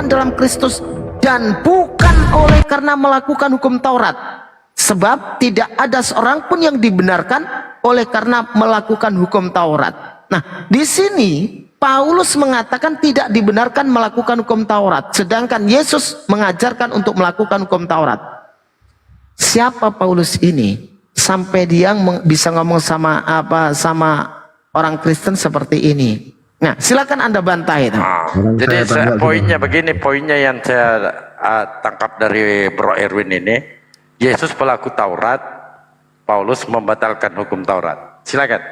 dalam Kristus dan bukan oleh karena melakukan hukum Taurat, sebab tidak ada seorang pun yang dibenarkan oleh karena melakukan hukum Taurat. Nah, di sini Paulus mengatakan tidak dibenarkan melakukan hukum Taurat, sedangkan Yesus mengajarkan untuk melakukan hukum Taurat. Siapa Paulus ini sampai dia bisa ngomong sama orang Kristen seperti ini? Nah, silakan Anda bantah itu. Jadi poinnya begini, poinnya yang saya tangkap dari Bro Erwin ini, Yesus pelaku Taurat, Paulus membatalkan hukum Taurat. Silakan.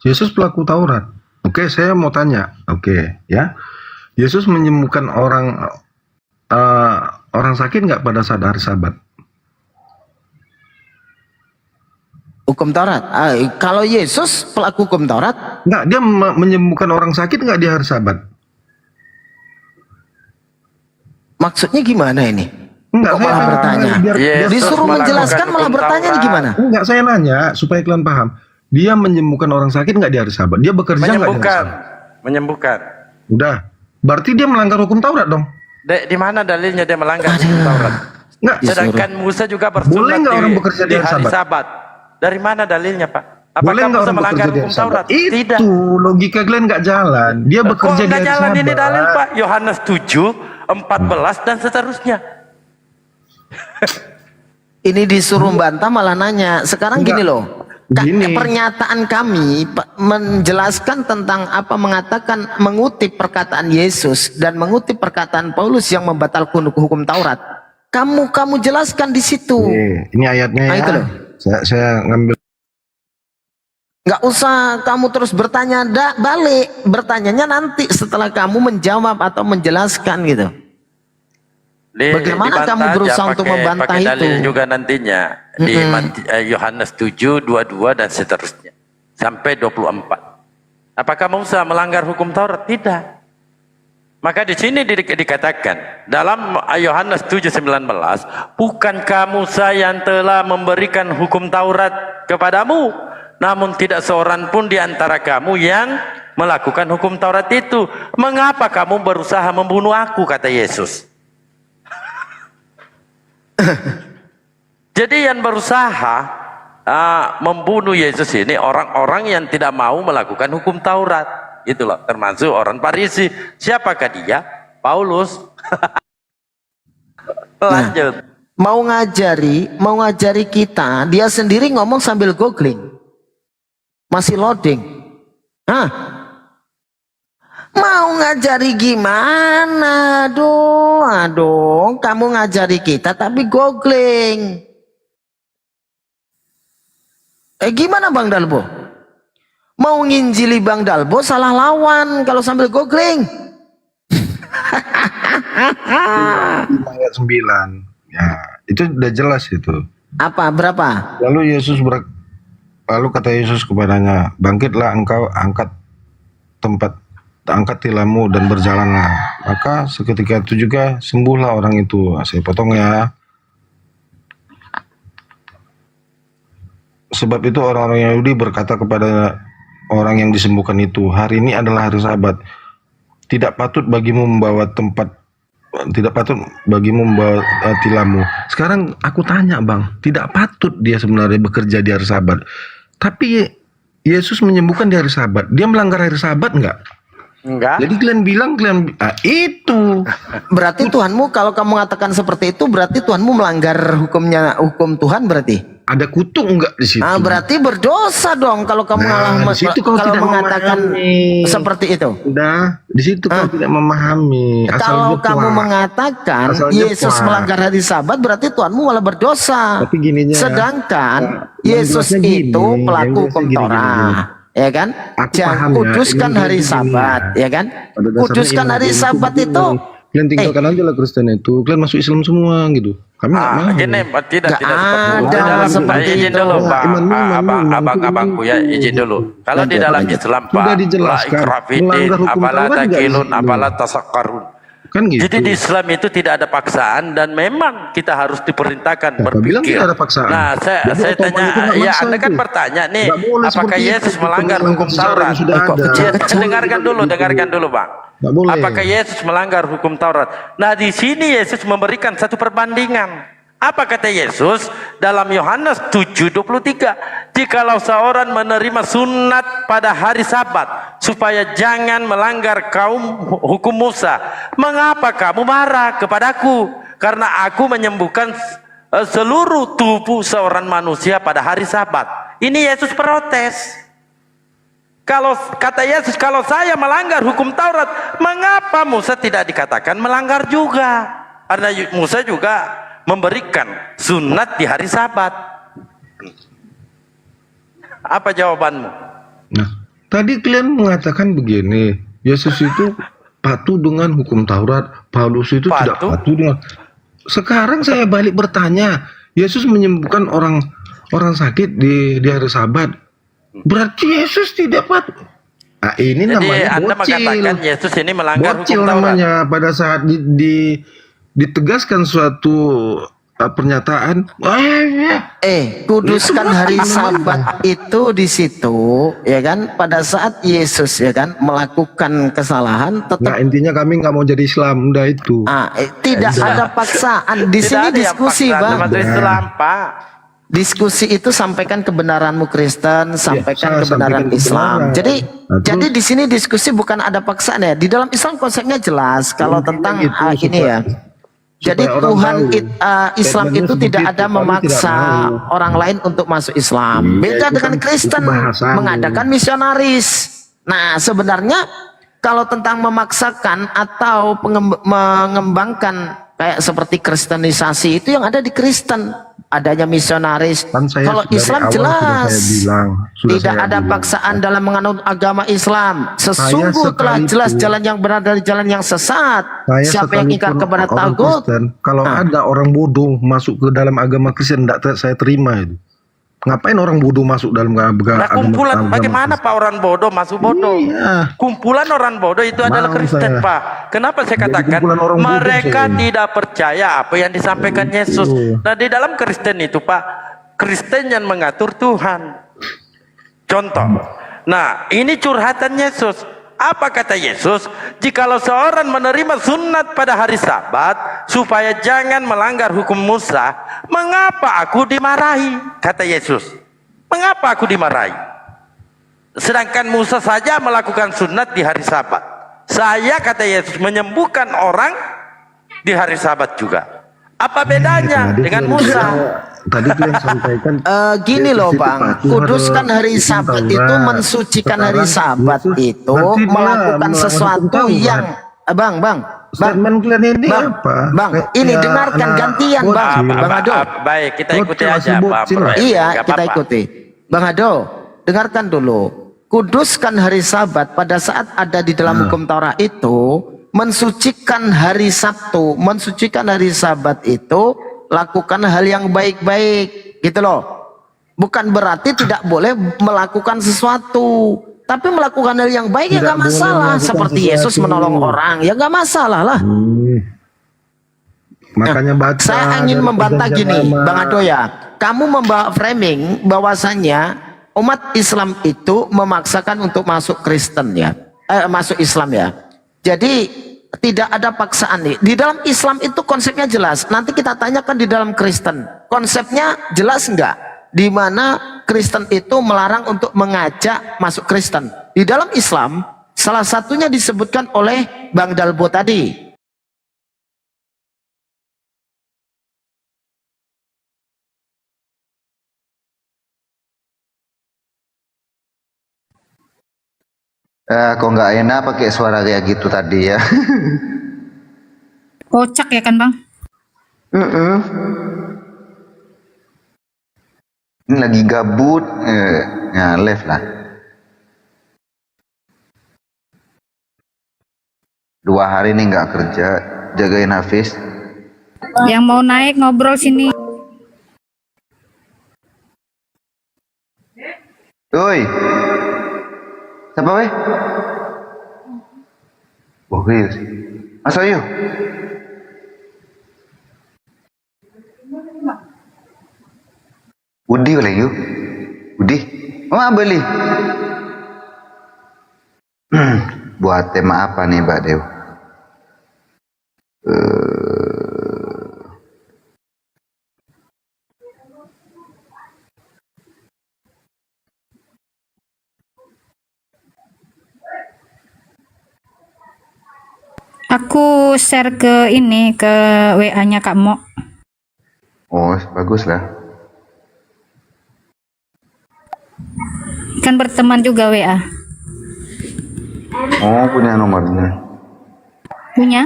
Yesus pelaku Taurat. Oke, saya mau tanya. Oke, ya. Yesus menyembuhkan orang sakit nggak pada saat hari Sabat? Hukum Taurat. Kalau Yesus pelaku hukum Taurat, Nggak, dia menyembuhkan orang sakit nggak di hari Sabat? maksudnya gimana ini? Enggak, Kok malah bertanya? Disuruh menjelaskan malah bertanya nih gimana? Enggak, saya nanya supaya kalian paham. Dia menyembuhkan orang sakit nggak di hari Sabat? Dia bekerja nggak di hari Menyembuhkan, Sabat? menyembuhkan. Udah, berarti dia melanggar hukum Taurat dong? Di mana dalilnya dia melanggar hukum Taurat? Nggak. Sedangkan Musa juga Boleh bersunat nggak orang bekerja di di hari hari Sabat? Sabat. Dari mana dalilnya, Pak? Boleh Apakah nggak Musa orang melanggar bekerja di hukum hari Sabat? Taurat? Tidak. Itu logika kalian nggak jalan. Dia bekerja Kok di nggak hari jalan Sabat. ini dalil, Pak? Yohanes 7, 14 dan seterusnya. Ini disuruh bantah malah nanya. Sekarang Enggak. gini loh. Gini. Pernyataan kami menjelaskan tentang apa, mengatakan mengutip perkataan Yesus dan mengutip perkataan Paulus yang membatalkan hukum Taurat. Kamu jelaskan di situ. Ini ayatnya ya. Itu loh. Saya ngambil. Nggak usah kamu terus bertanya balik. Bertanyanya nanti setelah kamu menjawab atau menjelaskan gitu. Bagaimana kamu berusaha untuk membantah pakai dalil itu? juga nantinya di Yohanes 7, 22 dan seterusnya sampai 24. Apakah Musa melanggar hukum Taurat? Tidak. Maka di sini dikatakan dalam Yohanes 7:19, bukankah Musa yang telah memberikan hukum Taurat kepadamu? Namun tidak seorang pun di antara kamu yang melakukan hukum Taurat itu. Mengapa kamu berusaha membunuh aku, kata Yesus. Jadi yang berusaha membunuh Yesus ini orang-orang yang tidak mau melakukan hukum Taurat. Itulah termasuk orang Farisi. Siapakah dia? Paulus. Lanjut. Mau ngajari kita, dia sendiri ngomong sambil googling. Masih loading. Mau ngajari gimana? Aduh, kamu ngajari kita tapi googling. Gimana Bang Dalbo? Mau nginjili Bang Dalbo salah lawan kalau sambil googling. Ayat 9. Ya, itu udah jelas itu. Apa? Berapa? Lalu kata Yesus kepadanya, bangkitlah engkau, angkat tilammu dan berjalanlah. Maka seketika itu juga sembuhlah orang itu. Saya potong ya. Sebab itu orang-orang Yahudi berkata kepada orang yang disembuhkan itu, hari ini adalah hari Sabat. Tidak patut bagimu membawa tilammu. Sekarang aku tanya Bang, tidak patut dia sebenarnya bekerja di hari Sabat. Tapi Yesus menyembuhkan di hari Sabat. Dia melanggar hari Sabat enggak? Enggak. Jadi kalian bilang itu. Berarti Tuhanmu, kalau kamu mengatakan seperti itu, berarti Tuhanmu melanggar hukum Tuhan berarti? Ada kutuk enggak di situ? Berarti berdosa dong kalau kamu di situ kau kalau tidak mengatakan memahami. Seperti itu. Udah, di situ kau tidak memahami. Kalau kamu mengatakan Yesus melanggar hari Sabat, berarti Tuhanmu malah berdosa. Tapi gininya, sedangkan Yesus gini, itu pelaku hukum Taurat. Ya kan? Jangan kuduskan hari Sabat, ya kan? Kuduskan hari Sabat itu. Kalian tinggalkan aja lah Kristen itu. Kalian masuk Islam semua gitu. Kami nggak mau. Gini, tidak ada seperti izin itu. dulu Pak. Abang-abangku ya, izin dulu. Kalau di dalam Islam Pak, sudah dijelaskan. la ikrafidin, apalah takilun, apalah tasakkarun. Kan gitu. Jadi di Islam itu tidak ada paksaan dan memang kita harus diperintahkan Siapa bilang berpikir. tidak ada paksaan? Nah, Jadi saya otomatis tanya, itu nggak ya maksa Anda kan itu. bertanya nih, Nggak boleh apakah seperti Yesus itu, melanggar penilaian hukum sejarah Taurat? yang sudah ada. Dengarkan dulu, Bang. Nggak boleh. Apakah Yesus melanggar hukum Taurat? Nah, di sini Yesus memberikan satu perbandingan. Apa kata Yesus dalam Yohanes 7:23? Jikalau seorang menerima sunat pada hari Sabat supaya jangan melanggar hukum Musa, mengapa kamu marah kepadaku? Karena aku menyembuhkan seluruh tubuh seorang manusia pada hari Sabat. Ini Yesus protes. Kalau kata Yesus, kalau saya melanggar hukum Taurat, mengapa Musa tidak dikatakan melanggar juga? Karena Musa juga memberikan sunat di hari Sabat. Apa jawabanmu? Nah, tadi kalian mengatakan begini, Yesus itu patuh dengan hukum Taurat, Paulus itu tidak patuh dengan. Sekarang saya balik bertanya, Yesus menyembuhkan orang sakit di hari Sabat. Berarti Yesus tidak patuh. Nah, ini Jadi namanya Anda bocil. mengatakan Yesus ini melanggar Bocil hukum Taurat. namanya pada saat ditegaskan suatu pernyataan. Kuduskan hari Sabat itu di situ, ya kan? Pada saat Yesus, ya kan, melakukan kesalahan, Nah, tetap intinya kami nggak mau jadi Islam, udah itu. tidak ada paksaan. Di Tidak sini ada yang diskusi, paksaan Bang. termasuk Islam, Pak. Diskusi itu sampaikan kebenaranmu Kristen, sampaikan saya kebenaran sampaikan Islam. kebenaran. Jadi Nah, jadi di sini diskusi bukan ada paksaan ya. Di dalam Islam konsepnya jelas kalau tentang gitu, ini ya. Jadi supaya orang Tuhan tahu. Islam Statementnya itu tidak seperti ada itu, kami memaksa tidak mau. orang lain untuk masuk Islam. Iya, Beda itu dengan kan- Kristen itu bahasannya. mengadakan misionaris. Nah, sebenarnya kalau tentang memaksakan atau mengembangkan kayak seperti kristenisasi itu yang ada di Kristen, adanya misionaris. Kan saya Kalau dari Islam awal jelas sudah tidak saya ada bilang. paksaan dalam menganut agama Islam. Sesungguh telah sekalipun- jelas jalan yang benar dari jalan yang sesat. Siapa yang ingkar sekalipun kepada orang tagut, Kristen, kalau ada orang bodoh masuk ke dalam agama Kristen, tidak saya terima itu. Ngapain orang bodoh masuk dalam agama? Nah, kumpulan agama bagaimana Kristen? Pak orang bodoh masuk bodoh? Iya. Kumpulan orang bodoh itu adalah Mau Kristen, saya. Pak. Kenapa saya Jadi katakan kumpulan orang bodoh mereka saya. tidak percaya apa yang disampaikan Yesus. Nah, di dalam Kristen itu, Pak, Kristen yang mengatur Tuhan. Contoh. Nah, ini curhatan Yesus. Apa kata Yesus? Jikalau seorang menerima sunat pada hari Sabat supaya jangan melanggar hukum Musa, mengapa aku dimarahi? Kata Yesus. Mengapa aku dimarahi? Sedangkan Musa saja melakukan sunat di hari Sabat. Saya, kata Yesus, menyembuhkan orang di hari Sabat juga. Apa bedanya dengan Musa? Tadi kalian sampaikan gini loh Yesus itu Bang, patuh kuduskan terhadap hari hukum Sabat Taurat. itu mensucikan hari Sekarang Sabat Yesus itu berarti dia melakukan melanggar sesuatu hukum Taurat. yang Bang, Statement kalian ini Bang, apa? Bang, Kayak ini ya, dengarkan anak gantian Bang, bocil. Bang Ado. Baik, kita ikuti Bocil, aja, bocil. Pak Bro. Iya, Nggak kita apa-apa. ikuti. Bang Ado, dengarkan dulu. Kuduskan hari Sabat pada saat ada di dalam hukum Taurat itu mensucikan hari Sabtu, mensucikan hari Sabat itu lakukan hal yang baik-baik, gitu loh. Bukan berarti tidak boleh melakukan sesuatu, tapi melakukan hal yang baik ya Tidak nggak boleh masalah. melakukan Seperti sesuatu. Yesus menolong orang, ya nggak masalah lah. Makanya baca Saya ingin dari membantah perjanjian gini, lama. Bang Adoya. Kamu membawa framing bahwasannya umat Islam itu memaksakan untuk masuk Kristen ya, masuk Islam ya. Jadi tidak ada paksaan nih. Di dalam Islam itu konsepnya jelas. Nanti kita tanyakan di dalam Kristen, konsepnya jelas enggak? Di mana Kristen itu melarang untuk mengajak masuk Kristen. Di dalam Islam, salah satunya disebutkan oleh Bang Dalbo tadi. Kok nggak enak pakai suara kayak gitu tadi ya? Kocak ya kan Bang? Ini lagi gabut, ya live lah. 2 hari ini nggak kerja, jagain Hafiz. Yang mau naik ngobrol sini. Woi, siapa weh? Bohir. Masuk yuk. Udi boleh yuk. Udi. Mama beli. Buat tema apa nih Mbak Dew? Aku share ke ini, ke WA-nya Kak Mo. Oh, bagus lah. Kan berteman juga WA. Oh, punya nomornya. Punya?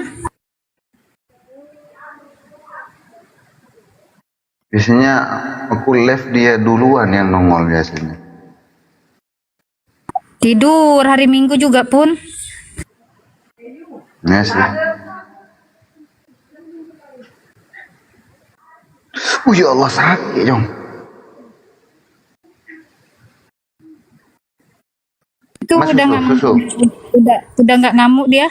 Biasanya aku live dia duluan yang nongol biasanya. Tidur hari Minggu juga pun. Ya sih. Ya Allah sakit dong. Itu Mas, udah nggak susu. udah nggak ngamuk dia.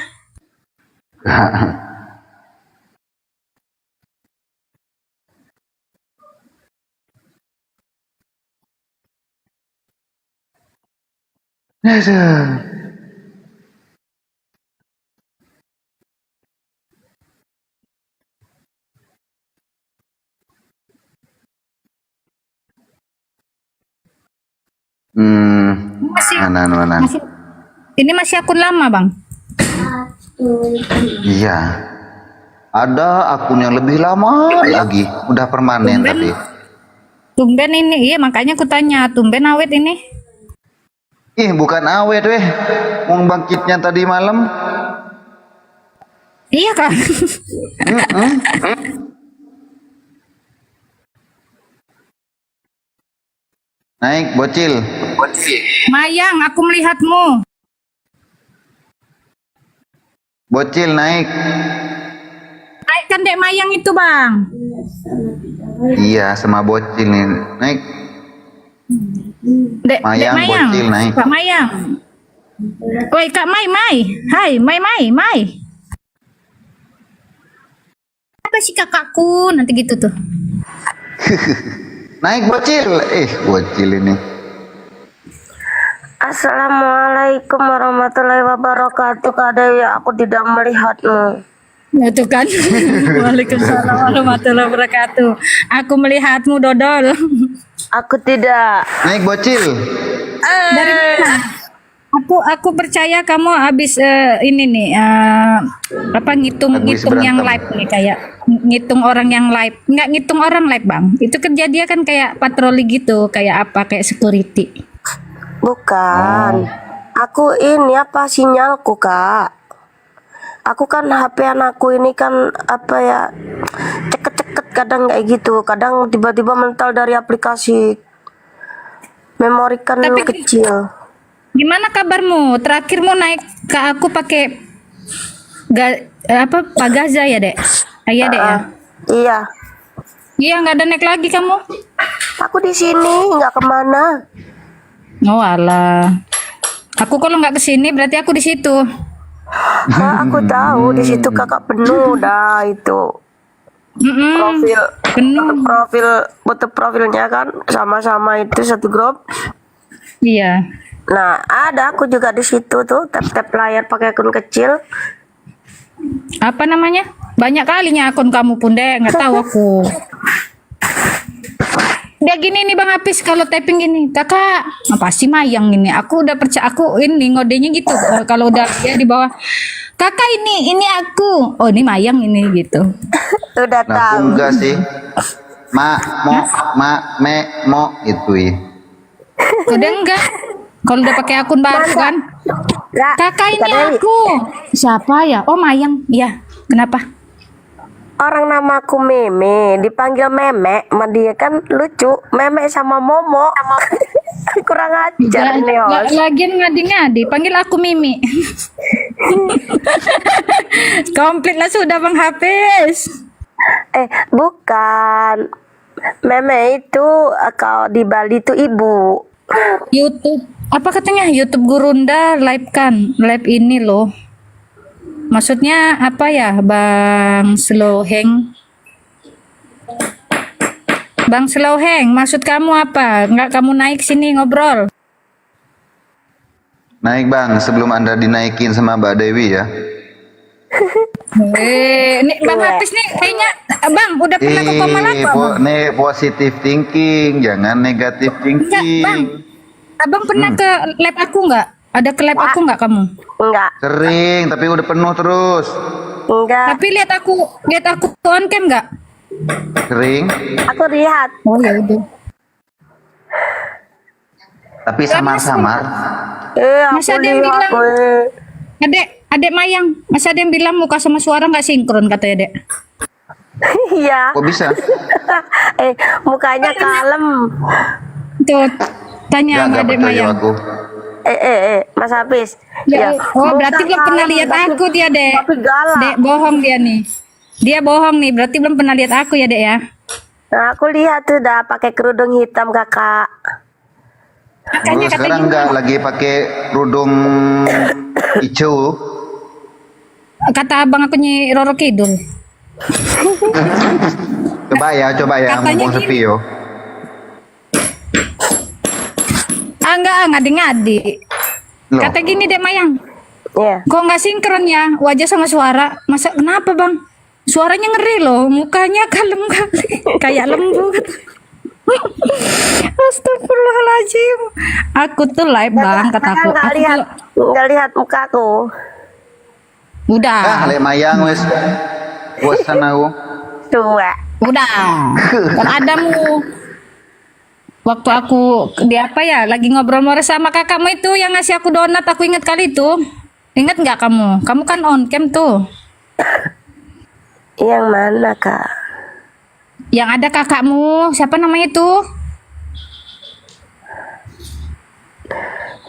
Ya sih. Masih, Mana. ini masih akun lama bang. Iya. Ada akun yang lebih lama lagi. Udah permanen Tumben. tapi. Tumben ini, iya makanya aku tanya, tumben awet ini. Ih, bukan awet weh. Mau bangkitnya tadi malam. Iya kan? Naik bocil. Mayang, aku melihatmu. Bocil naik. Naikkan dek Mayang itu bang. Iya, sama bocil nih. Naik. Dek Mayang, Mayang. bocil naik. Kak Mayang. Woi Kak Mai. Hai Mai. Apa sih kakakku? Nanti gitu tuh. Naik bocil. Bocil ini. Assalamualaikum warahmatullahi wabarakatuh. Kak Dewi, aku tidak melihatmu. Itu kan. Waalaikumsalam warahmatullahi wabarakatuh. Aku melihatmu Dodol. Aku tidak. Naik bocil. Dari mana? Aku percaya kamu habis ini nih apa ngitung Habis yang berantem. live nih, kayak ngitung orang yang live. Nggak ngitung orang live bang, itu kerja dia kan kayak patroli gitu, kayak apa, kayak security. Bukan. Aku ini apa sinyalku, Kak. Aku kan HP anakku ini kan apa ya, ceket-ceket kadang kayak gitu. Kadang tiba-tiba mental dari aplikasi. Memori kan Tapi- kecil. Gimana kabarmu? Terakhir mau naik ke aku pakai Pak Gaza ya dek? Iya dek ya. Iya. Iya nggak ada naik lagi kamu? Aku di sini nggak kemana. Oh alah. Aku kalau nggak kesini berarti aku di situ. Aku tahu di situ kakak penuh dah itu. Profil Penuh. foto profilnya kan sama-sama itu satu grup. Iya. Nah, ada aku juga di situ tuh, tap-tap layar pakai akun kecil. Apa namanya? Banyak kalinya akun kamu pun deh, nggak tahu aku. Dia gini nih Bang Apis, kalau typing gini, kakak, apa sih Mayang ini? Aku udah percaya, aku ini ngodenya gitu. Kalau udah dia di bawah, kakak ini aku. Oh ini Mayang ini gitu. Udah Nah, tahu. enggak sih. Mo itu ya. Udah enggak. Kalau udah pakai akun baru kan, Kak, kakak ini Kak Dewi, aku. Siapa ya? Oh Mayang. Iya. Kenapa? orang namaku Meme, dipanggil Meme, sama dia kan lucu. Meme sama Momo. Kurang ajar nih, Os. Lagian ngadi-ngadi, panggil aku Mimi. Komplit lah sudah Bang Hafiz. Bukan. Meme itu kalau di Bali itu ibu. YouTube apa katanya YouTube Gurunda live kan, live ini loh. Maksudnya apa ya, Bang Slowheng? Bang Slowheng, maksud kamu apa? Enggak kamu naik sini ngobrol? Naik bang, sebelum Anda dinaikin sama Mbak Dewi ya. Nih Bang Hafiz nih kayaknya, Bang udah pernah ke Komalaku, Abang? Nih positive thinking, jangan negative Enggak, Bang. thinking. Abang pernah ke lab aku enggak? Ada ke lab aku enggak kamu? Enggak, Sering, tapi udah penuh terus. enggak. Tapi lihat aku on cam enggak? Sering, Aku lihat. Oh ya udah. tapi samar-samar. Masih Aku ada yang lihat. bilang, Adek Mayang, masih ada yang bilang muka sama suara nggak sinkron katanya, Dek. Iya. Kok bisa? Mukanya kalem. Tuh, tanya sama Gak Adek percaya Mayang. aku. Mas Hafiz. Ya, oh Muka berarti belum pernah kalem, lihat tapi- aku dia, Dek. Tapi galak. Dek, bohong dia nih. Dia bohong nih, berarti belum pernah lihat aku ya, Dek ya. Nah, aku lihat tuh dah pakai kerudung hitam kakak. Makanya Terus sekarang katanya enggak lagi pakai kerudung hijau. kata abang aku Nyi Roro Kidul. Coba ya, Katanya mumpung gini. sepi yo. Enggak ngadi-ngadi. Loh, Kata gini, Dek Mayang. Iya. Kok nggak sinkron ya wajah sama suara? Masa kenapa bang? Suaranya ngeri loh, mukanya kalem kali, kayak lembu. Astagfirullahaladzim. Aku tuh live bang, kataku. Nggak Aku lihat, nggak lihat mukaku. udah, lek mayang wes. Bosan aku. Tua. udah. Kan adamu. Waktu aku di apa ya, lagi ngobrol-ngobrol sama kakakmu itu yang ngasih aku donat, aku ingat kali itu. Ingat nggak kamu? Kamu kan on cam tuh. Yang mana kak? Yang ada kakakmu, siapa namanya itu?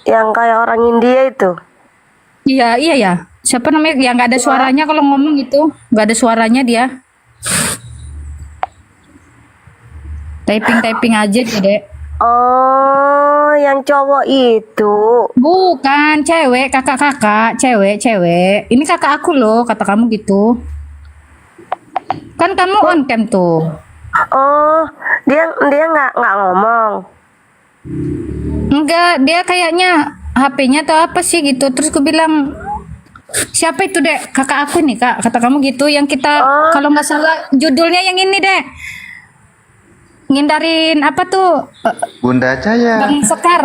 Yang kayak orang India itu. Iya, iya ya. Siapa namanya? Yang nggak ada suaranya kalau ngomong itu, nggak ada suaranya dia. Typing aja dia, Dek. Oh, yang cowok itu. Bukan cewek, kakak-kakak, cewek. Ini kakak aku loh, kata kamu gitu. Kan kamu on cam tuh. Oh, dia nggak ngomong. Enggak, dia kayaknya HP-nya atau apa sih gitu. Terus aku bilang, siapa itu, Dek? Kakak aku nih, Kak. Kata kamu gitu, yang kita kalau nggak salah judulnya yang ini, Dek. Ngindarin apa tuh? Bunda Caya. Bang Sekar.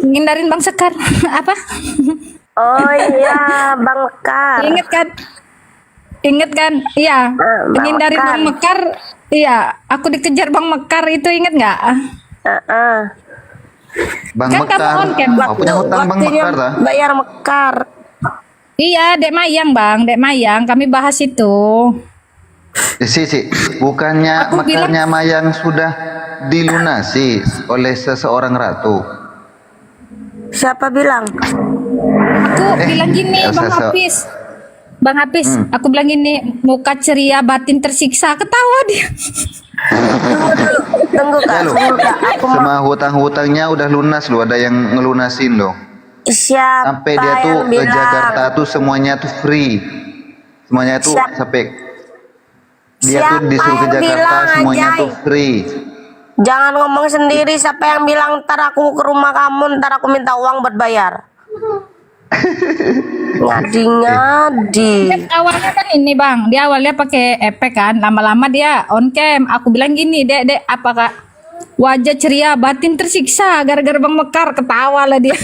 Ngindarin Bang Sekar. Apa? Oh iya, Bang Mekar. Ingat kan? Ingat kan? Iya. Bang Ngindarin Mekar. Bang Mekar. Iya. Aku dikejar Bang Mekar itu, ingat nggak? Bang Kan kamu Mekar. on cam. Oh, punya hutang Bang Waktunya Mekar dah. bayar Mekar. Iya, Dek Mayang, Bang. Dek Mayang. Kami bahas itu. Si, bukannya Aku bilang- mekarnya mayang sudah dilunasi oleh seseorang ratu. Siapa bilang? Aku bilang gini, Bang Hafiz. Bang Hafiz, aku bilang gini, muka ceria batin tersiksa. Ketawa dia. Tunggu kak, Ya, loh. tunggu kak. Aku mau Sama hutang-hutangnya udah lunas loh, ada yang ngelunasin loh. siapa Sampai dia tuh yang ke bilang? Jakarta tuh semuanya tuh free. Semuanya tuh sampai dia tuh Siapa disuruh ke yang Jakarta bilang, semuanya Anjay? tuh free. Jangan ngomong sendiri. Siapa yang bilang ntar aku ke rumah kamu, ntar aku minta uang buat bayar? Ngadi-ngadi. Awalnya kan ini Bang, dia awalnya pakai efek kan, lama-lama dia on cam. Aku bilang gini, Dek, apa Kak? Wajah ceria, batin tersiksa gara-gara Bang Mekar. Ketawa lah dia.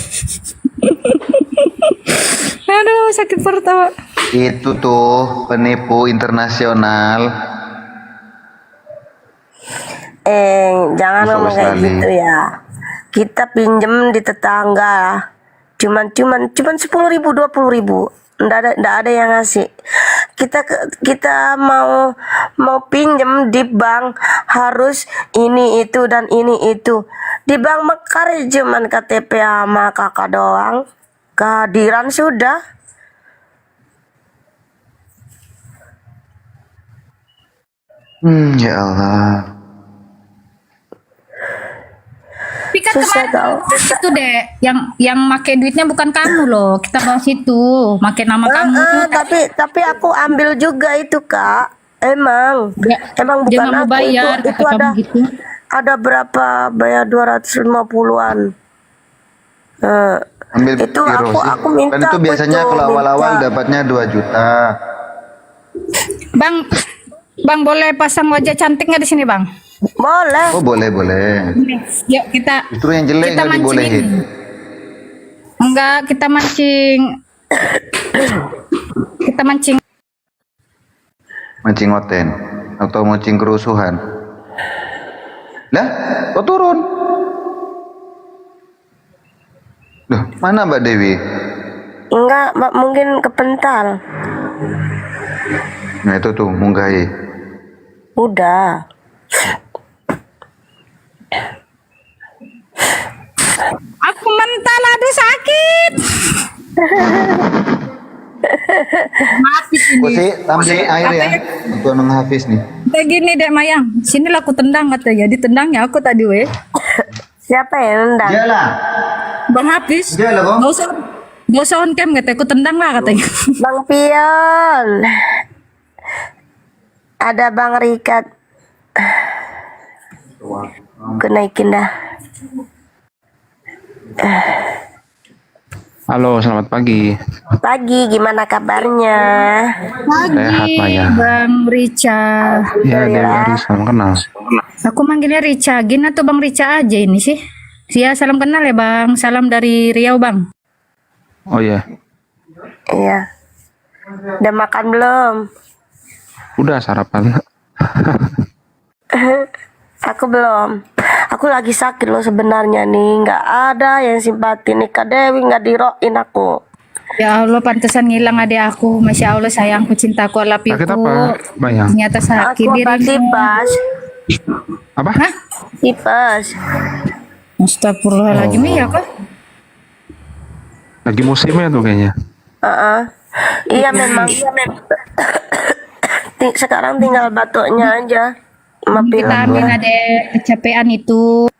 Aduh, sakit perut tawa. Itu tuh penipu internasional. Jangan Masuk ngomong kayak Australia. gitu ya. Kita pinjem di tetangga. Cuman 10.000, 20.000. Nggak ada yang ngasih. Kita mau pinjem di bank harus ini itu dan ini itu. Di Bank Mekar cuman KTP sama kakak doang. Kehadiran sudah. Ya Allah. Tapi kan Susah kemarin tau. itu deh, yang make duitnya bukan kamu loh. Kita bahas itu, make nama kamu. Tapi aku ambil juga itu Kak. Emang Dia bukan nggak mau aku bayar, itu kata kamu ada gitu. ada berapa bayar 250-an. Ambil Itu Viro sih. aku minta. Kan itu biasanya aku kalau minta. awal-awal dapatnya 2 juta. Bang boleh pasang wajah cantik nggak di sini bang? Boleh. Oh boleh. Yuk kita. Justru yang jelek kita nggak mancing dibolehin. ini. Enggak, kita mancing. Kita mancing. Mancing oten atau mancing kerusuhan. Lah, kok turun? Loh, mana Mbak Dewi? Enggak, mungkin kepental. Nah itu tuh munggahi. Udah. Aku mental, aduh sakit. Habis Kok ini. sih tampilin air ya? Untuk nang Hafiz nih. Kayak gini dek Mayang. Sinilah aku tendang katanya. Ditendangnya aku tadi weh. Siapa yang nendang? Jalan. Bang Hafiz. Jalan kok. Gak usah on cam katanya. Aku tendang lah katanya. Bang Pion. Ada Bang Rikat. Aku naikin dah. Halo, selamat pagi. Pagi, gimana kabarnya? Sehat, Pagi Maya. Bang Rica. Ya, Dewi Aris, salam kenal. Aku manggilnya Rica. Gina tuh Bang Rica aja ini sih. Ya salam kenal ya Bang. Salam dari Riau Bang. Oh ya, Iya. Udah makan belum? udah sarapan. Aku belum. Aku lagi sakit loh sebenarnya nih. Nggak ada yang simpati nih Kak Dewi, nggak diroin aku. Ya Allah pantesan ngilang adik aku. Masya Allah sayangku cintaku alapiku. Sakit apa, Mayang? Ternyata sakit Aku apa dirimu. tipes? Apa? Hah? Tipes. Astagfirullahaladzim ya kok. Lagi musimnya tuh kayaknya. Iya memang. Sekarang tinggal batuknya aja. Sama pilek. Vitamin ada kecapean itu.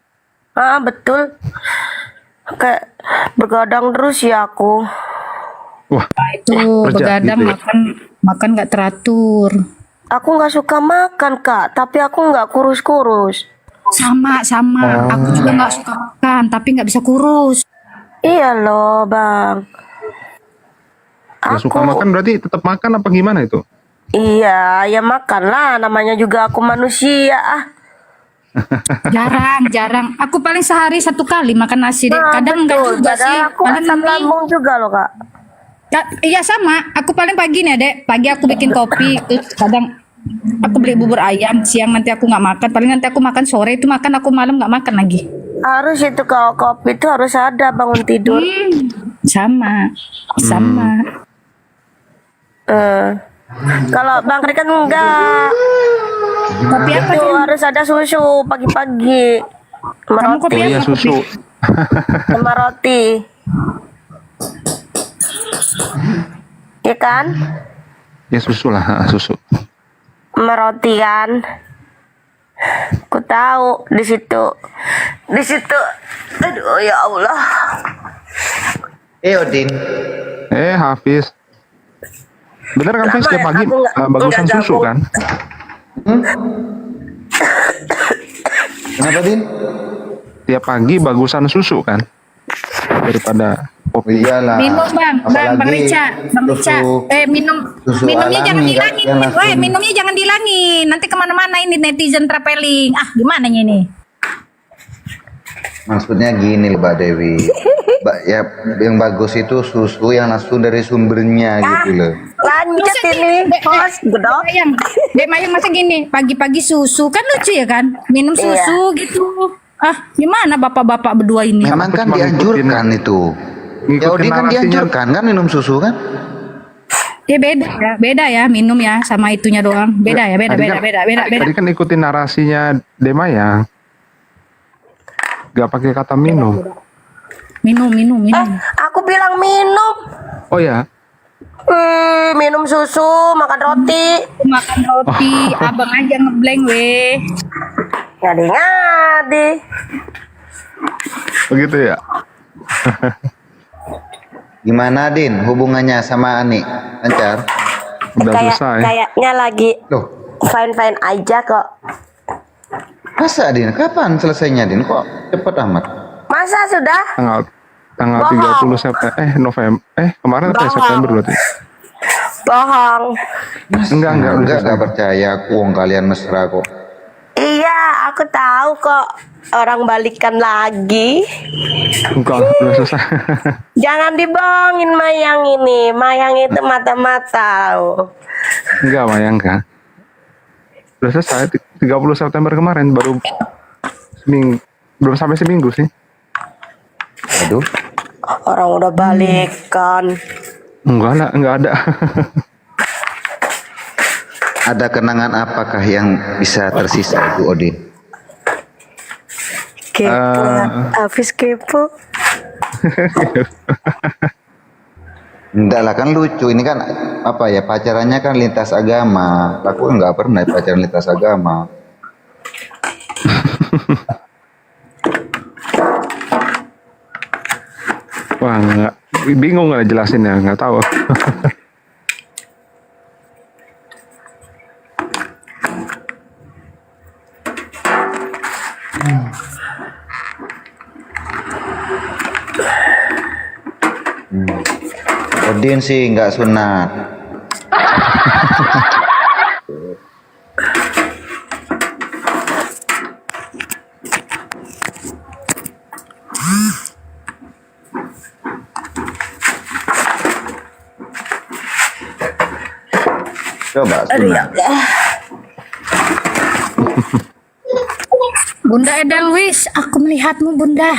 Betul. Kayak begadang terus ya aku. Wah, Itu kerja begadang gitu ya? makan nggak teratur. Aku nggak suka makan Kak, tapi aku nggak kurus-kurus. Sama. Aku juga nggak suka makan, tapi nggak bisa kurus. Iya loh Bang. nggak suka makan berarti tetap makan apa gimana itu? Iya, ya makan lah. Namanya juga aku manusia. Jarang. Aku paling sehari 1 kali makan nasi. Dek. Kadang enggak betul. juga Padahal sih. aku Paling asam mie. lambung juga loh Kak. Iya sama. Aku paling pagi nih Dek. Pagi aku bikin kopi. Terus kadang aku beli bubur ayam. Siang nanti aku nggak makan. Paling nanti aku makan sore itu makan. Aku malam nggak makan lagi. Harus itu kalau kopi itu harus ada bangun tidur. Sama. Kalau Bang Rikan enggak. Kopi apa Itu Jen? harus ada susu pagi-pagi. Sama Kamu roti. kopi Oh iya, apa? susu. Sama roti. Iya kan? Ya susu lah, susu. Sama roti kan? Aku tahu di situ. Aduh ya Allah. Odin. Hafiz. Bener kan Hafiz, Lama tiap ya, pagi aku nggak- bagusan nggak susu gabung. kan? Kenapa Din? Tiap pagi bagusan susu kan? Daripada kopi. Iyalah. Minum Bang Apalagi Rica. susu- Minumnya susu jangan alami, dilangin. kan, yang langsung- Minumnya jangan dilangin. Nanti kemana-mana ini netizen traveling. Gimana ini? Maksudnya gini Mbak Dewi. Ya yang bagus itu susu yang langsung dari sumbernya gitu loh. Lanjut Masa ini. Dek Gedok. Mayang masa gini, pagi-pagi susu kan lucu ya kan? Minum Iya. susu gitu. Gimana bapak-bapak berdua ini? Memang kan cuma dianjurkan itu. Ya ngikutin Odin kan narasinya. dianjurkan kan minum susu kan? Ya beda ya minum ya sama itunya doang. Beda ya, beda. Tadi kan ikutin narasinya Demaya. Gak pakai kata minum. Minum. Aku bilang minum. Oh ya, Minum susu, makan roti. Makan roti, abang aja ngeblank weh. Ngadi-ngadi. Begitu ya. Gimana Din hubungannya sama Ani? Lancar? Udah selesai. Kayaknya lagi Loh, fine-fine aja kok. masa Din? Kapan selesainya Din? Kok cepet amat? Masa sudah? Tanggal Bohong. 30 September November kemarin apa ya, Bohong. September berarti. Bohong. Enggak udah Enggak selesai. percaya aku, wong kalian mesra kok. Iya, aku tahu kok orang balikan lagi. Enggak, udah selesai. Jangan dibohongin Mayang ini. Mayang itu mata-mata. Enggak, Mayang kan. Udah selesai 30 September kemarin, baru seminggu, belum sampai seminggu sih. Aduh, Orang udah balikan. Enggak ada. ada kenangan apakah yang bisa tersisa Bu Odin? Kepo, habis kepo. Enggak lah, kan lucu. Ini kan apa ya, pacarannya kan lintas agama. Aku enggak pernah pacaran lintas agama. Wah, enggak, bingung nggak jelasin ya, nggak tahu. Odin sih enggak sunat. Coba sunat. Bunda Edelwis, aku melihatmu Bunda.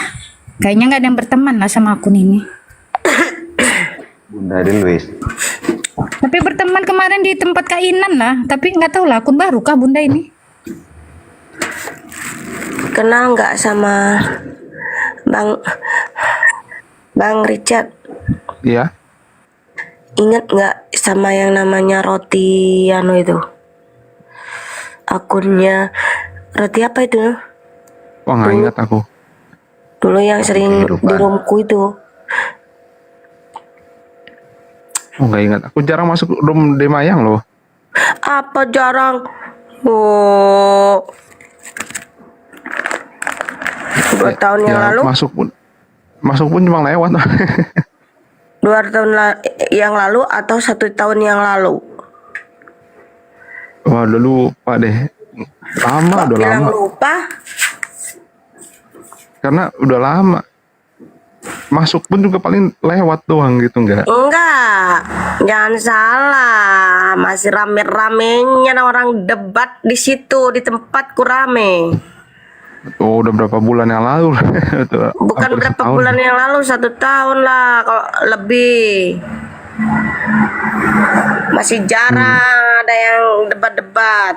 Kayaknya nggak ada yang berteman lah sama akun ini. Bunda Delwis. Tapi berteman kemarin di tempat kainan lah. Tapi nggak tahu lah akun baru kah Bunda ini. Kenal nggak sama Bang Richard? Iya. Ingat nggak sama yang namanya Roti Anu itu? Akunnya Roti apa itu? Wah, nggak ingat aku. Dulu yang sering Kehidupan. di roomku itu. Oh, nggak ingat. Aku jarang masuk room De Mayang loh. Apa jarang? Oh, 2 tahun yang Ya, lalu? Masuk pun cuma lewat. 2 tahun yang lalu atau 1 tahun yang lalu? Wah, udah lupa deh. Lama, udah Bilang lama. lupa? Karena udah lama. Masuk pun juga paling lewat doang gitu, enggak. Enggak, jangan salah. Masih rame-ramenya orang debat di situ, di tempatku rame. Oh, udah berapa bulan yang lalu. Bukan Hampir berapa setahun. bulan yang lalu, 1 tahun lah, kalau lebih. Masih jarang ada yang debat-debat.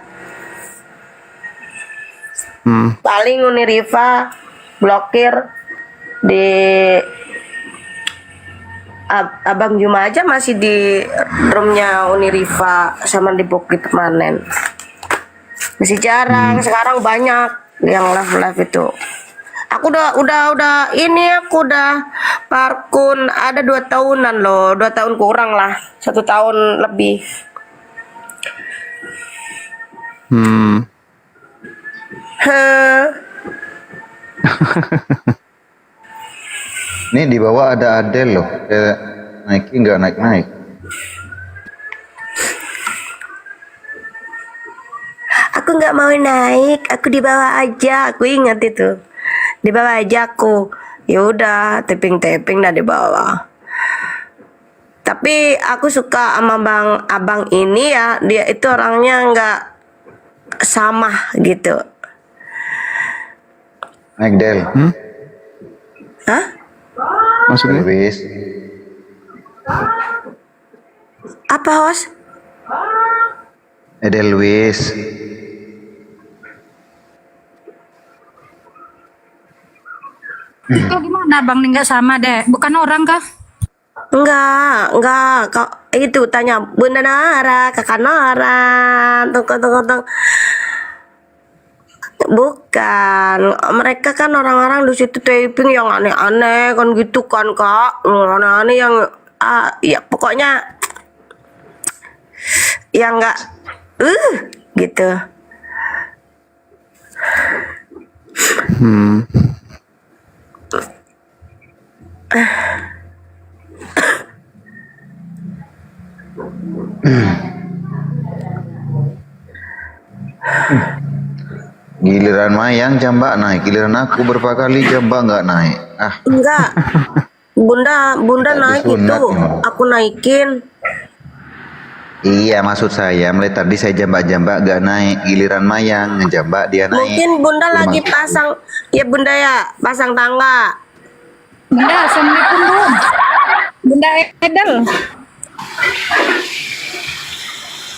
Paling Uniriva blokir di Abang Juma aja masih di roomnya Uniriva sama di Bukit Manen. Masih jarang, sekarang banyak yang live itu. Aku udah ini aku udah parkun ada 2 tahunan loh, 2 tahun kurang lah, 1 tahun lebih. Heh. Ini di bawah ada Adel loh. Naikin nggak naik-naik. Aku nggak mau naik, aku di bawah aja. Aku ingat itu, di bawah aja aku. Ya udah, tapping dah di bawah. Tapi aku suka sama abang ini ya, dia itu orangnya nggak sama gitu. Naik Del. Hah? Maksudnya? Delwis. Apa host? Delwis. Itu gimana Bang? Nggak sama deh. Bukan orang kah? Enggak. Kau itu tanya Bunda Nara, Kakak Nara, tunggu. Bukan, mereka kan orang-orang di situ taping yang aneh-aneh kan gitu kan kak, aneh-aneh yang ya pokoknya yang nggak gitu. Giliran Mayang jambak naik, giliran aku berapa kali jambak nggak naik. Ah, Enggak, bunda naik disunat, itu, aku naikin. iya maksud saya mulai tadi saya jambak-jambak nggak naik, giliran Mayang ngejambak dia naik. Mungkin bunda Itu lagi maksud- pasang, ya bunda ya pasang tangga. Bunda, assalamualaikum Bun. Bunda Edel.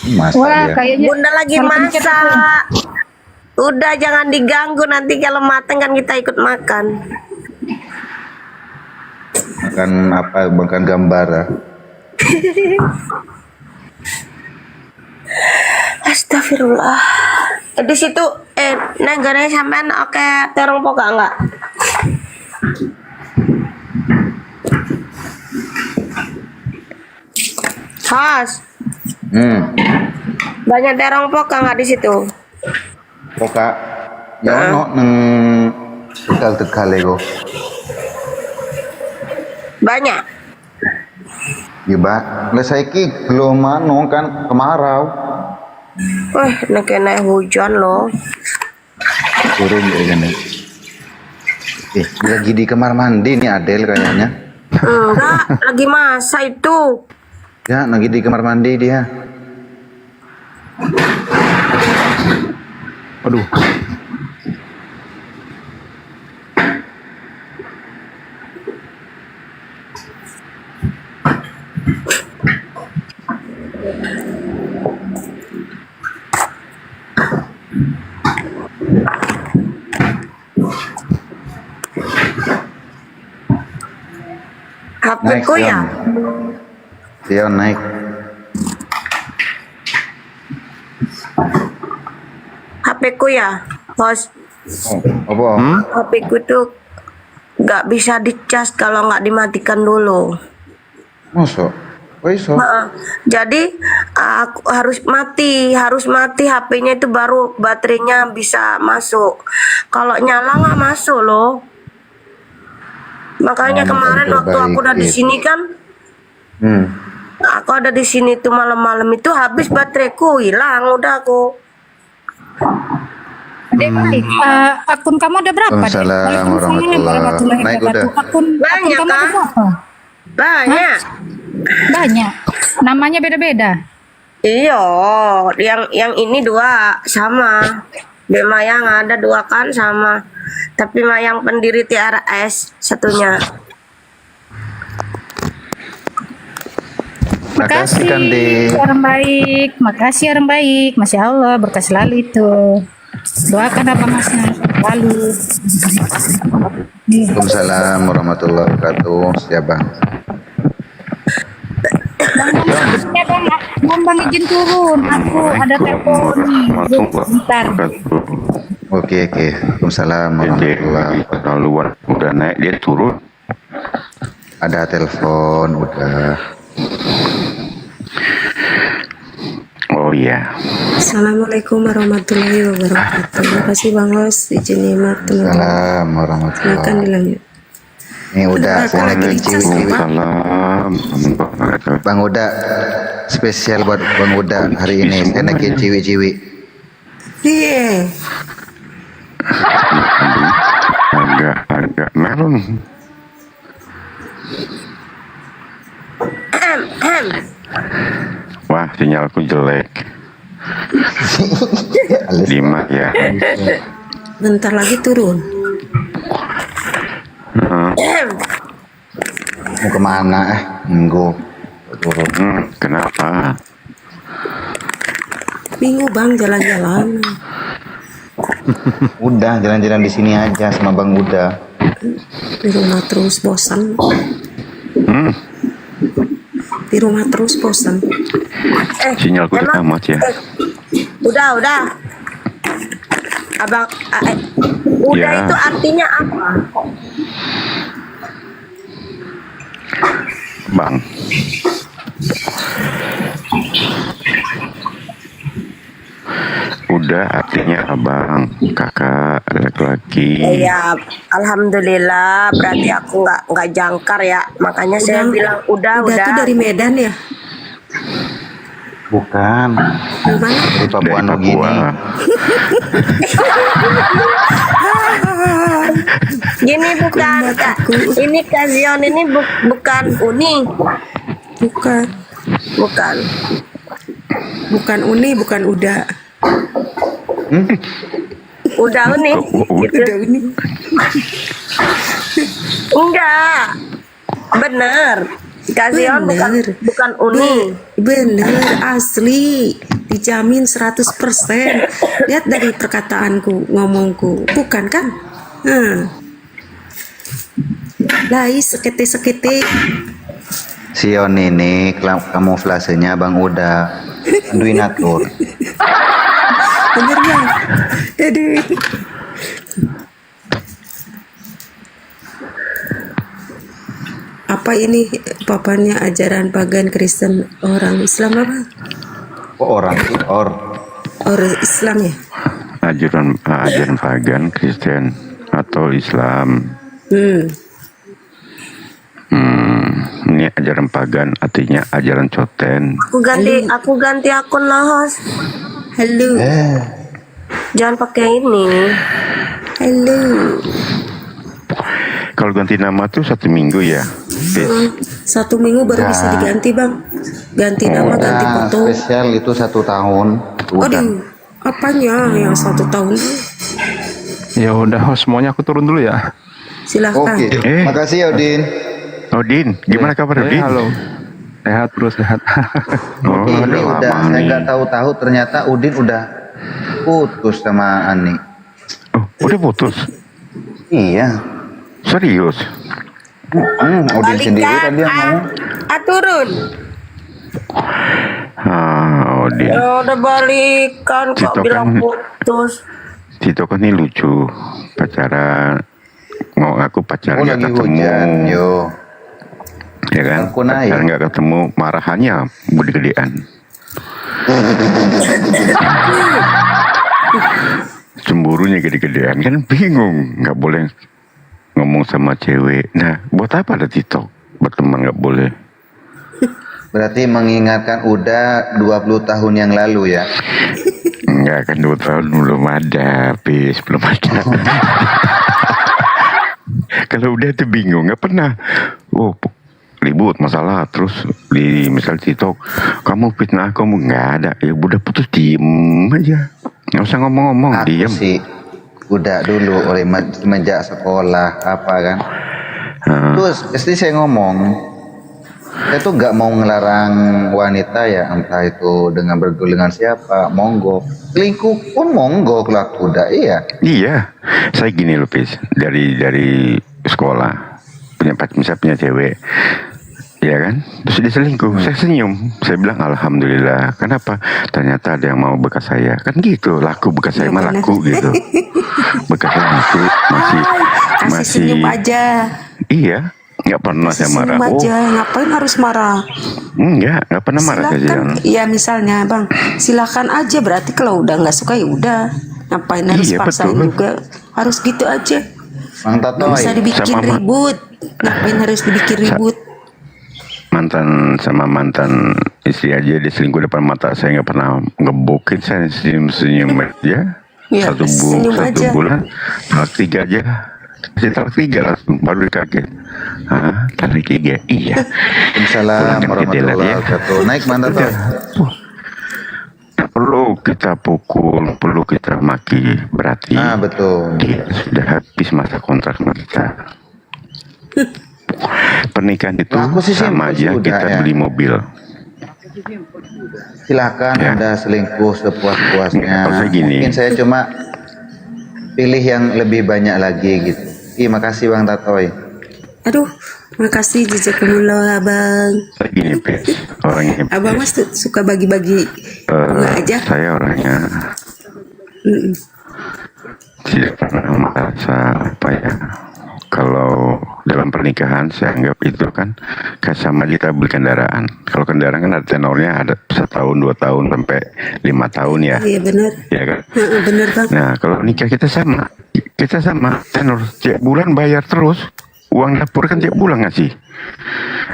Masa Wah, ya. kayaknya Bunda lagi salah pencet aku. masak. Udah jangan diganggu, nanti kalau mateng kan kita ikut makan. Makan apa? Makan gambar. Ah. Astagfirullah. Di situ negaranya sampean oke terong poka enggak? Has, banyak terong poka enggak di situ? Poka ya ono neng Tegal-Tegal ego. Banyak. Ya Mbak, lah saiki belum anu kan kemarau. Naik hujan loh. Turun ya kan. Lagi di kamar mandi nih Adel kayaknya. Enggak, lagi masa itu. Ya, lagi di kamar mandi dia. Aduh. HP-ku ya. Dia naik. HP-ku ya, bos. Apa? HP-ku tuh nggak bisa dicas kalau nggak dimatikan dulu. Masa? Oh iso? Jadi aku harus mati HP-nya itu baru baterainya bisa masuk. Kalau nyala nggak masuk loh. Makanya Oh, kemarin betul, waktu aku baik, udah di gitu. sini kan, aku ada di sini tuh malam-malam itu habis bateraiku hilang udah aku. Dek, baik. Akun kamu ada berapa, Dek? Waalaikumsalam Waalaikumsalam warahmatullahi Naik udah. wabarakatuh. Akun Banyak, kamu ada Kak. berapa? Banyak. Banyak. Namanya beda-beda. Iya, yang ini dua sama. Mayang ada dua kan sama. Tapi Mayang pendiri TRS satunya. Makasih kan di orang baik. Makasih orang baik. Masya Allah, berkah selalu itu. Doakan apa masnya selalu. Waalaikumsalam warahmatullahi wabarakatuh. Siap bang. Ya bang, izin turun. Aku ada telepon nih. Bentar. Oke. Waalaikumsalam warahmatullahi wabarakatuh. Keterlaluan udah naik dia turun. Ada telepon udah. Oh iya. Assalamualaikum warahmatullahi wabarakatuh. Terima kasih Bang Hos, izin nikmat teman-teman. Salam warahmatullahi Silakan dilanjut. Ini udah saya lagi ciwi-ciwi. Salam. Bang Uda spesial buat Bang Uda hari ini saya lagi ciwi-ciwi. Iya. Agak melon. Wah, sinyalku jelek. 5 ya. Bentar lagi turun. Mau kemana minggu turun. Kenapa? Minggu Bang jalan-jalan. Udah jalan-jalan di sini aja sama Bang Uda. Di rumah terus bosan. Di rumah terus bosan. Sinyalku udah tamat ya. Udah. Abang, udah Ya. itu artinya apa? Bang. Udah artinya abang, kakak, laki-laki. Ya, alhamdulillah. Berarti aku nggak jangkar ya. Makanya saya bilang udah. tuh dari Medan ya? Bukan. Dari mana? Dari Papua Dari Nugini. Papua. Gini bukan Kak. Ini Kak Zion ini bukan Uni. Bukan. Bukan. Bukan Uni, bukan Uda. Udah Uni. Gitu. Uda Uni. Enggak. Bener. Kak Zion bukan Uni. Bener, asli. Dijamin 100%. Lihat dari perkataanku, ngomongku. Bukan kan? Lai sekete-sekete. Sion ini kamuflasenya Bang Uda. Duin atur. Bener ya? Aduh. Apa ini papanya ajaran pagan Kristen orang Islam apa? Kok orang sih? Orang Islam ya? Ajaran pagan, Kristen atau Islam. Ini ajaran pagan, artinya ajaran coten. Aku ganti akun lah host. Halo, Jangan pakai ini. halo. Kalau ganti nama tuh 1 minggu ya. Pis. 1 minggu baru bisa diganti bang. Ganti nama, ganti Nah, foto. spesial itu 1 tahun. Udah. Aduh, apanya yang 1 tahun? Ya udah host, maunya aku turun dulu ya. Silahkan. Oke. Makasih ya Udin. Odin, gimana kabar Odin? Halo. Sehat bro, sehat. Oh, Ini udah udah, lama saya nih. nggak tahu-tahu ternyata Udin udah putus sama Ani. Oh, udah putus? Iya. Serius? Udin sendiri tadi yang ngomong. Turun. Odin. Ya udah balikan kok Cito bilang kan- putus. Tito kan ini lucu. Pacaran. Mau aku pacaran Oh nggak lagi ketemu. hujan, yo. Ya kan? Aku naik. Pacaran nggak ketemu. Marahannya gede-gedean. Cemburunya gede-gedean. Kan bingung. Nggak boleh ngomong sama cewek. Nah, buat apa ada TikTok? Berteman nggak boleh. Berarti mengingatkan udah 20 tahun yang lalu ya. Enggak kan 2 tahun belum ada, Pis, belum ada. Kalau udah tuh bingung, nggak pernah. Oh, ribut masalah, terus di misal TikTok, kamu fitnah kamu nggak ada. Ya udah putus, diem aja, nggak usah ngomong-ngomong, Aku diem. sih udah dulu oleh semenjak sekolah apa kan. Terus pasti saya ngomong, saya tuh nggak mau ngelarang wanita ya, entah itu dengan bergaul dengan siapa, monggo. Selingkuh pun monggo kalau aku udah, iya. Iya, saya gini loh, Pis, dari sekolah misalnya punya cewek, ya kan, terus dia selingkuh, saya senyum, saya bilang alhamdulillah. Kenapa? Ternyata ada yang mau bekas saya, kan gitu, laku bekas saya mah laku gitu, bekas saya laku, Kasih senyum aja. iya, nggak pernah saya Senyum marah. aja. Ngapain harus marah? Nggak pernah marah saya. Silakan. Ya misalnya bang, silakan aja. Berarti kalau udah nggak suka ya udah. Ngapain harus Iya, paksain betul. juga? Harus gitu aja. Bang Tato, Nggak usah dibikin Sama- ribut. Ngapain harus dibikin ribut? Mantan istri aja dia selingkuh depan mata saya, nggak pernah ngebokin, saya senyum aja. Ya, satu senyum aja. bulan talak 3 aja, kasih talak 3 langsung, baru kaget. Talak 3, iya. Waalaikumsalam Pulang kan ke Delan, warahmatullahi ya. wabarakatuh. Naik Bang Tato. Perlu kita pukul, perlu kita maki, berarti Betul. dia sudah habis masa kontrak sama kita. Pernikahan itu Aku sih sama simpel sih aja udah, kita ya. beli mobil. Silahkan Ya. Anda selingkuh sepuas-puasnya. Nggak, kalau saya gini. Mungkin saya cuma pilih yang lebih banyak lagi gitu. Terima kasih Bang Tatoy. Aduh, makasih jazakumullah abang. Saya gini, Pes, orangnya. Abang mas tuh suka bagi-bagi bunga aja. Saya orangnya tidak pernah merasa apa ya, kalau dalam pernikahan saya anggap itu kan kayak sama kita beli kendaraan. Kalau kendaraan kan ada tenornya, ada 1 tahun, 2 tahun sampai 5 tahun ya. Iya benar. Ya kan? Benar Bang. Nah, kalau nikah kita sama tenor tiap bulan bayar terus. Uang dapur kan tiap bulan ngasih.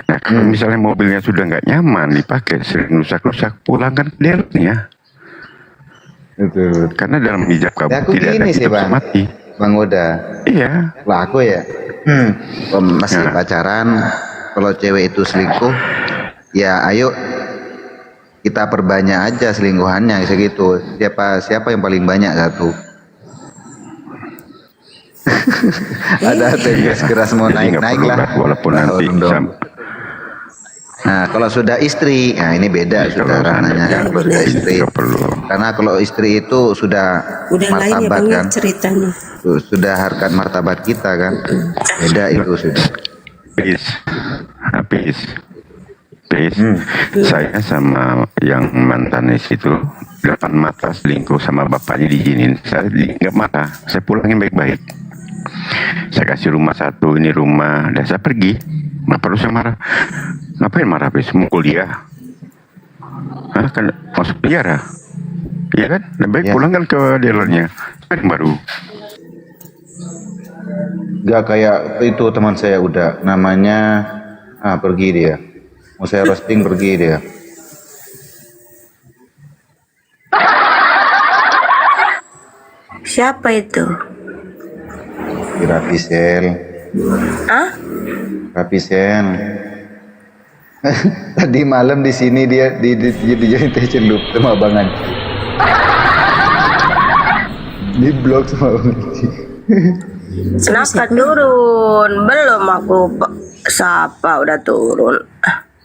Nah, kalau misalnya mobilnya sudah nggak nyaman dipakai, sering rusak-rusak, pulangkan dealnya. Betul. Karena dalam hijab kabul Ya, aku tidak ada gini sih, hidup Bang. mati. Bang Oda. Iya. Lah aku ya, masih pacaran, kalau cewek itu selingkuh, ya ayo kita perbanyak aja selingkuhannya, segitu. Siapa yang paling banyak satu? Ada tegas keras mau Jadi nggak naik perlu lah. lah, walaupun nanti Nah, kalau sudah istri, nah ini beda sudah ranahnya kan. Kalau sudah istri, nggak perlu. karena kalau istri itu sudah Udah lain ya martabat Bang ya kan, ceritanya. sudah harkat martabat kita kan, beda itu sudah. Habis. Saya sama yang mantan itu 8 mata selingkuh sama bapaknya diizinin. Saya nggak marah, saya pulangin baik-baik. Saya kasih rumah 1, ini rumah, dan saya pergi. Nggak perlu saya marah. Ngapain marah? Habis mukul dia? Hah, kan masuk penjara? Iya kan? Lebih baik Ya. pulangkan ke dealernya. Kan baru. Gak kayak itu teman saya udah namanya pergi dia. Mau saya roasting pergi dia. Siapa itu? Di Rapisel. Ah? Rapisel. Tadi malam di sini dia dijadiin station loop sama abangan. Di blog sama Bang Haji. Kenapa turun? Belum aku sapa udah turun.